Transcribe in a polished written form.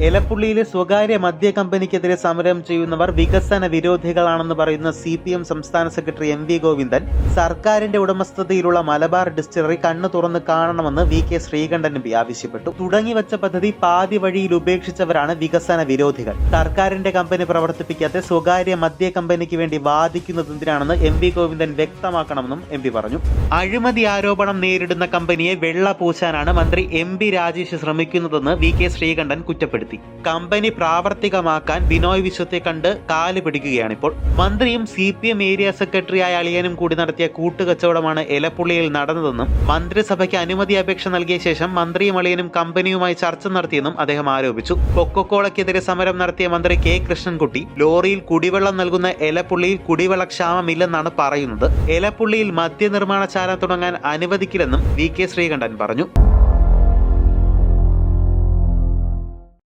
എലപ്പുള്ളിയിലെ സ്വകാര്യ മദ്യ കമ്പനിക്കെതിരെ സമരം ചെയ്യുന്നവർ വികസന വിരോധികളാണെന്ന് പറയുന്ന CPM സംസ്ഥാന സെക്രട്ടറി MV ഗോവിന്ദൻ സർക്കാരിന്റെ ഉടമസ്ഥതയിലുള്ള മലബാർ ഡിസ്റ്റിലറി കണ്ണു തുറന്ന് കാണണമെന്ന് VK ശ്രീകണ്ഠൻ MP ആവശ്യപ്പെട്ടു. തുടങ്ങിവച്ച പദ്ധതി പാതി വഴിയിൽ ഉപേക്ഷിച്ചവരാണ് വികസന വിരോധികൾ. സർക്കാരിന്റെ കമ്പനി പ്രവർത്തിപ്പിക്കാത്ത സ്വകാര്യ മദ്യ കമ്പനിക്ക് വേണ്ടി വാദിക്കുന്നതെന്തിനാണെന്ന് MV ഗോവിന്ദൻ വ്യക്തമാക്കണമെന്നും MP പറഞ്ഞു. അഴിമതി ആരോപണം നേരിടുന്ന കമ്പനിയെ വെള്ള പൂശാനാണ് മന്ത്രി MB രാജേഷ് ശ്രമിക്കുന്നതെന്ന് VK ശ്രീകണ്ഠൻ കുറ്റപ്പെടുത്തി. കമ്പനി പ്രാവർത്തികമാക്കാൻ ബിനോയ് വിശ്വത്തെ കണ്ട് കാല് പിടിക്കുകയാണിപ്പോൾ. മന്ത്രിയും CPM ഏരിയ സെക്രട്ടറിയായ അളിയനും കൂടി നടത്തിയ കൂട്ടുകച്ചവടമാണ് എലപ്പുള്ളിയിൽ നടന്നതെന്നും മന്ത്രിസഭയ്ക്ക് അനുമതി അപേക്ഷ നൽകിയ ശേഷം മന്ത്രിയും അളിയനും കമ്പനിയുമായി ചർച്ച നടത്തിയെന്നും അദ്ദേഹം ആരോപിച്ചു. കൊക്കക്കോളയ്ക്കെതിരെ സമരം നടത്തിയ മന്ത്രി K കൃഷ്ണൻകുട്ടി ലോറിയിൽ കുടിവെള്ളം നൽകുന്ന എലപ്പുള്ളിയിൽ കുടിവെള്ളക്ഷാമമില്ലെന്നാണ് പറയുന്നത്. എലപ്പുള്ളിയിൽ മദ്യനിർമ്മാണശാല തുടങ്ങാൻ അനുവദിക്കില്ലെന്നും VK ശ്രീകണ്ഠൻ പറഞ്ഞു.